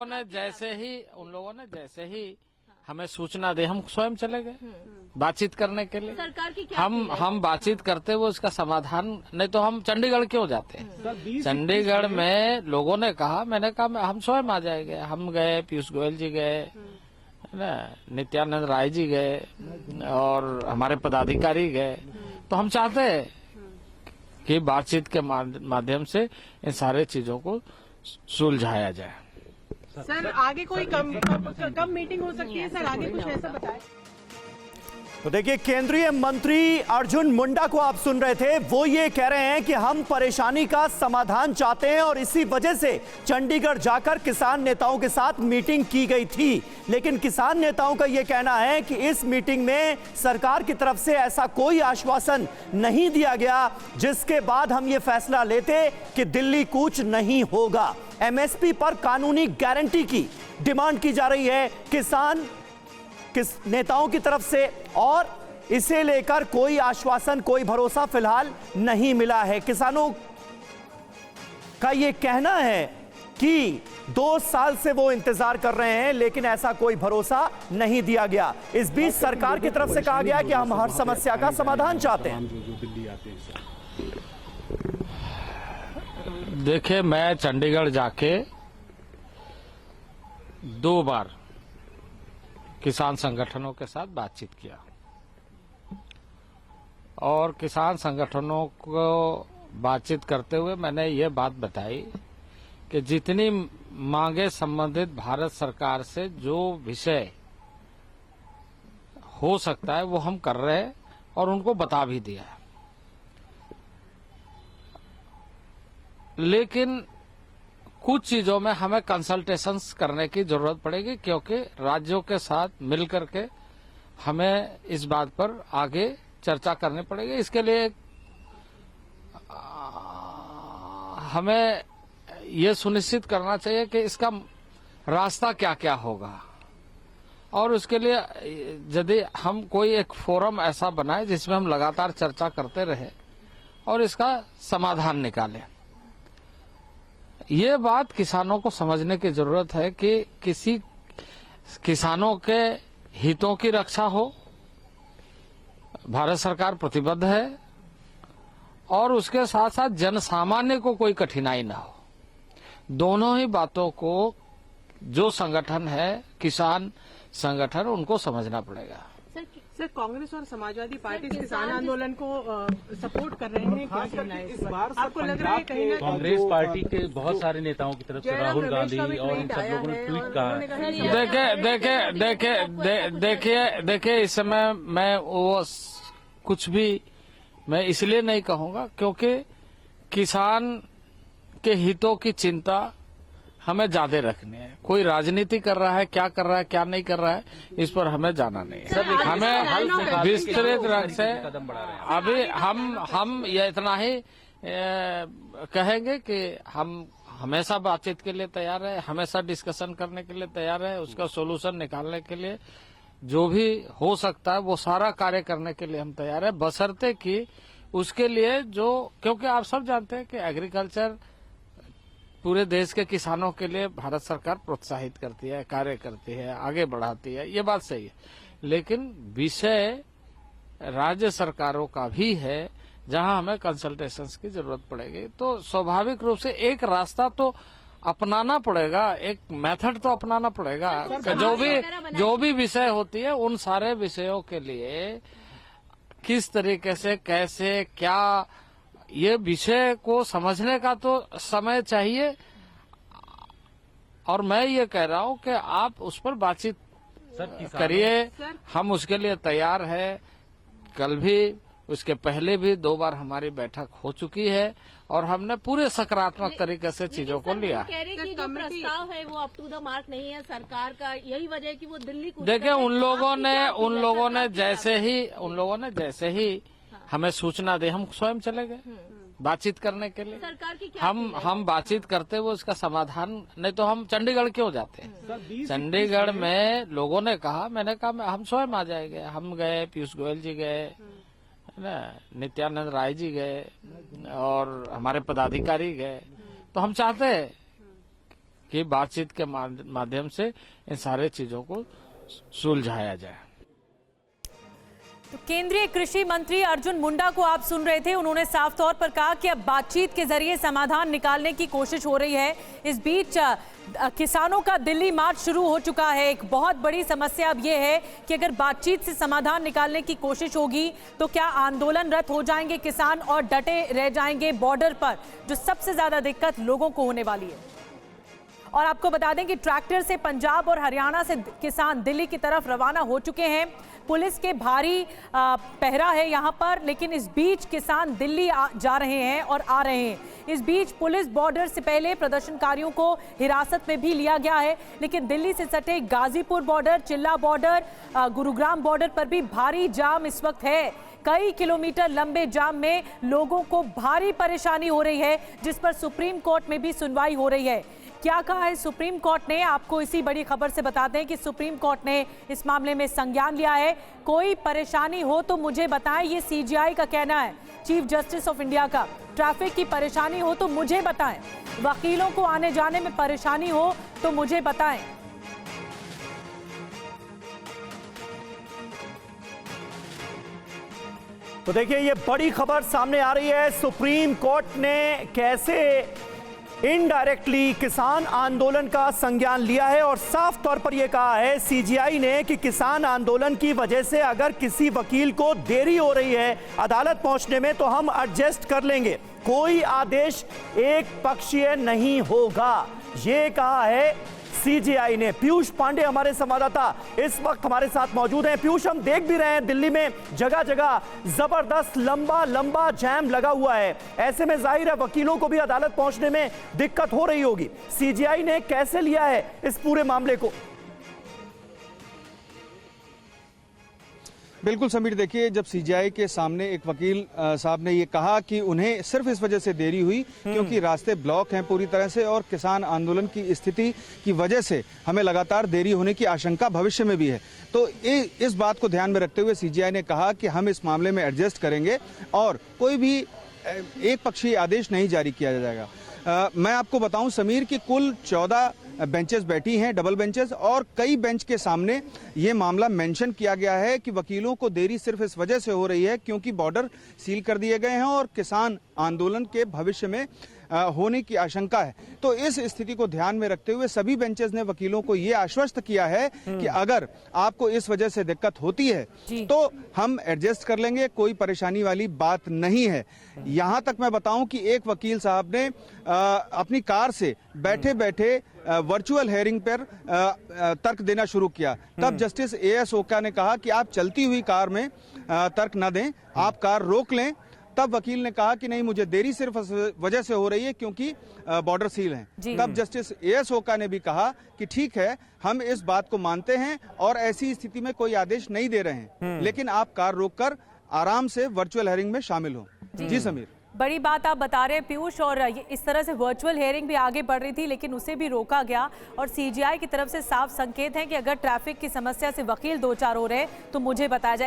उन लोगों ने जैसे ही हमें सूचना दी, हम स्वयं चले गए बातचीत करने के लिए। सरकार की क्या हम बातचीत करते हुए उसका समाधान, नहीं तो हम चंडीगढ़ क्यों जाते हैं। चंडीगढ़ में लोगों ने कहा, मैंने कहा हम स्वयं आ जाएंगे। हम गए, पीयूष गोयल जी गए, है ना, नित्यानंद राय जी गए और हमारे पदाधिकारी गए। तो हम चाहते हैं कि बातचीत के माध्यम से इन सारे चीजों को सुलझाया जाए। सर आगे कोई कब मीटिंग हो सकती है सर, आगे कुछ ऐसा बताएं। तो देखिए, केंद्रीय मंत्री अर्जुन मुंडा को आप सुन रहे थे, वो ये कह रहे हैं कि हम परेशानी का समाधान चाहते हैं और इसी वजह से चंडीगढ़ जाकर किसान नेताओं के साथ मीटिंग की गई थी। लेकिन किसान नेताओं का यह कहना है कि इस मीटिंग में सरकार की तरफ से ऐसा कोई आश्वासन नहीं दिया गया जिसके बाद हम ये फैसला लेते कि दिल्ली कूच नहीं होगा। एमएसपी पर कानूनी गारंटी की डिमांड की जा रही है किस नेताओं की तरफ से, और इसे लेकर कोई आश्वासन, कोई भरोसा फिलहाल नहीं मिला है। किसानों का यह कहना है कि 2 साल से वो इंतजार कर रहे हैं लेकिन ऐसा कोई भरोसा नहीं दिया गया। इस बीच सरकार की तरफ से कहा गया कि हम हर समस्या का समाधान चाहते हैं। देखिए, मैं चंडीगढ़ जाके 2 बार किसान संगठनों के साथ बातचीत किया और किसान संगठनों को बातचीत करते हुए मैंने ये बात बताई कि जितनी मांगे संबंधित भारत सरकार से जो विषय हो सकता है वो हम कर रहे हैं और उनको बता भी दिया है। लेकिन कुछ चीजों में हमें कंसल्टेशंस करने की जरूरत पड़ेगी, क्योंकि राज्यों के साथ मिलकर के हमें इस बात पर आगे चर्चा करनी पड़ेगी। इसके लिए हमें ये सुनिश्चित करना चाहिए कि इसका रास्ता क्या क्या होगा, और उसके लिए यदि हम कोई एक फोरम ऐसा बनाए जिसमें हम लगातार चर्चा करते रहे और इसका समाधान निकालें। ये बात किसानों को समझने की जरूरत है कि किसी किसानों के हितों की रक्षा हो, भारत सरकार प्रतिबद्ध है, और उसके साथ साथ जनसामान्य को कोई कठिनाई ना हो। दोनों ही बातों को जो संगठन है, किसान संगठन, उनको समझना पड़ेगा। सर कांग्रेस और समाजवादी पार्टी इस किसान आंदोलन को सपोर्ट कर रहे हैं, क्या कहना है इस बार? आपको लग रहा है कहीं ना कांग्रेस पार्टी के बहुत सारे नेताओं की तरफ से राहुल गांधी और इन सब लोगों ने ट्वीट कहा। देखिए इस समय मैं वो कुछ भी मैं इसलिए नहीं कहूंगा क्योंकि किसान के हितों की चिंता हमें ज्यादा रखनी है। कोई राजनीति कर रहा है, क्या कर रहा है, क्या नहीं कर रहा है, इस पर हमें जाना नहीं है। हमें विस्तृत रंग से अभी हम ये इतना ही कहेंगे कि हम हमेशा बातचीत के लिए तैयार है, हमेशा डिस्कशन करने के लिए तैयार है, उसका सोल्यूशन निकालने के लिए जो भी हो सकता है वो सारा कार्य करने के लिए हम तैयार है, बशर्ते कि उसके लिए क्योंकि आप सब जानते हैं कि एग्रीकल्चर पूरे देश के किसानों के लिए भारत सरकार प्रोत्साहित करती है, कार्य करती है, आगे बढ़ाती है, ये बात सही है। लेकिन विषय राज्य सरकारों का भी है जहां हमें कंसल्टेशंस की जरूरत पड़ेगी। तो स्वाभाविक रूप से एक रास्ता तो अपनाना पड़ेगा, एक मेथड तो अपनाना पड़ेगा। जो भी विषय होती है उन सारे विषयों के लिए किस तरीके से, कैसे, क्या, ये विषय को समझने का तो समय चाहिए। और मैं ये कह रहा हूं कि आप उस पर बातचीत करिए, हम उसके लिए तैयार है। कल भी, उसके पहले भी 2 बार हमारी बैठक हो चुकी है और हमने पूरे सकारात्मक तरीके से चीजों को लिया। कह रहे कि जो प्रस्ताव है वो अप टू द मार्क नहीं है सरकार का, यही वजह है कि वो दिल्ली को। देखिए, उन लोगों ने जैसे ही हमें सूचना दी, हम स्वयं चले गए बातचीत करने के लिए। सरकार की क्या हम बातचीत करते हुए उसका समाधान, नहीं तो हम चंडीगढ़ क्यों जाते हैं। चंडीगढ़ में लोगों ने कहा, मैंने कहा हम स्वयं आ जाएंगे। हम गए, पीयूष गोयल जी गए, है ना, नित्यानंद राय जी गए और हमारे पदाधिकारी गए। तो हम चाहते हैं कि बातचीत के माध्यम से इन सारे चीजों को सुलझाया जाए। तो केंद्रीय कृषि मंत्री अर्जुन मुंडा को आप सुन रहे थे। उन्होंने साफ तौर पर कहा कि अब बातचीत के जरिए समाधान निकालने की कोशिश हो रही है। इस बीच किसानों का दिल्ली मार्च शुरू हो चुका है। एक बहुत बड़ी समस्या अब यह है कि अगर बातचीत से समाधान निकालने की कोशिश होगी तो क्या आंदोलनरत हो जाएंगे किसान और डटे रह जाएंगे बॉर्डर पर, जो सबसे ज्यादा दिक्कत लोगों को होने वाली है। और आपको बता दें कि ट्रैक्टर से पंजाब और हरियाणा से किसान दिल्ली की तरफ रवाना हो चुके हैं। पुलिस के भारी पहरा है यहां पर, लेकिन इस बीच किसान दिल्ली जा रहे हैं और आ रहे हैं। इस बीच पुलिस बॉर्डर से पहले प्रदर्शनकारियों को हिरासत में भी लिया गया है, लेकिन दिल्ली से सटे गाजीपुर बॉर्डर, चिल्ला बॉर्डर, गुरुग्राम बॉर्डर पर भी भारी जाम इस वक्त है। कई किलोमीटर लंबे जाम में लोगों को भारी परेशानी हो रही है, जिस पर सुप्रीम कोर्ट में भी सुनवाई हो रही है। क्या कहा है सुप्रीम कोर्ट ने, आपको इसी बड़ी खबर से बताते हैं कि सुप्रीम कोर्ट ने इस मामले में संज्ञान लिया है। कोई परेशानी हो तो मुझे बताएं, ये सीजीआई का कहना है, चीफ जस्टिस ऑफ इंडिया का। ट्रैफिक की परेशानी हो तो मुझे बताएं, वकीलों को आने जाने में परेशानी हो तो मुझे बताएं। तो देखिए, ये बड़ी खबर सामने आ रही है। सुप्रीम कोर्ट ने कैसे इनडायरेक्टली किसान आंदोलन का संज्ञान लिया है और साफ तौर पर यह कहा है सीजीआई ने कि किसान आंदोलन की वजह से अगर किसी वकील को देरी हो रही है अदालत पहुंचने में तो हम एडजस्ट कर लेंगे, कोई आदेश एक पक्षीय नहीं होगा, ये कहा है सीजीआई ने। पीयूष पांडे हमारे संवाददाता इस वक्त हमारे साथ मौजूद हैं। पीयूष, हम देख भी रहे हैं दिल्ली में जगह जगह जबरदस्त लंबा जैम लगा हुआ है। ऐसे में जाहिर है वकीलों को भी अदालत पहुंचने में दिक्कत हो रही होगी। सीजीआई ने कैसे लिया है इस पूरे मामले को? बिल्कुल समीर, देखिए, जब सीजीआई के सामने एक वकील साहब ने ये कहा कि उन्हें सिर्फ इस वजह से देरी हुई क्योंकि रास्ते ब्लॉक हैं पूरी तरह से और किसान आंदोलन की स्थिति की वजह से हमें लगातार देरी होने की आशंका भविष्य में भी है, तो इस बात को ध्यान में रखते हुए सीजीआई ने कहा कि हम इस मामले में एडजस्ट करेंगे और कोई भी एक पक्षीय आदेश नहीं जारी किया जाएगा। मैं आपको बताऊं समीर कि कुल 14 बेंचेस बैठी हैं, डबल बेंचेस, और कई बेंच के सामने ये मामला मेंशन किया गया है कि वकीलों को देरी सिर्फ इस वजह से हो रही है क्योंकि बॉर्डर सील कर दिए गए हैं और किसान आंदोलन के भविष्य में होने की आशंका है। तो इस स्थिति को ध्यान में रखते हुए सभी बेंचेस ने वकीलों को ये आश्वस्त किया है कि अगर आपको इस वजह से दिक्कत होती है तो हम एडजस्ट कर लेंगे, कोई परेशानी वाली बात नहीं है। यहां तक मैं बताऊं कि एक वकील साहब ने अपनी कार से बैठे बैठे वर्चुअल हेयरिंग पर तर्क देना शुरू किया। तब जस्टिस एएस ओका ने कहा कि आप चलती हुई कार में तर्क न दें, आप कार रोक लें। तब वकील ने कहा कि नहीं, मुझे देरी सिर्फ वजह से हो रही है क्योंकि बॉर्डर सील है। तब जस्टिस एएस ओका ने भी कहा कि ठीक है, हम इस बात को मानते हैं और ऐसी स्थिति में कोई आदेश नहीं दे रहे हैं, लेकिन आप कार रोककर आराम से वर्चुअल हेयरिंग में शामिल हो। जी समीर, बड़ी बात आप बता रहे हैं पीयूष, और इस तरह से वर्चुअल हेयरिंग भी आगे बढ़ रही थी लेकिन उसे भी रोका गया और सीजीआई की तरफ से साफ संकेत है कि अगर ट्रैफिक की समस्या से वकील दो चार हो रहे हैं तो मुझे बताया जाए।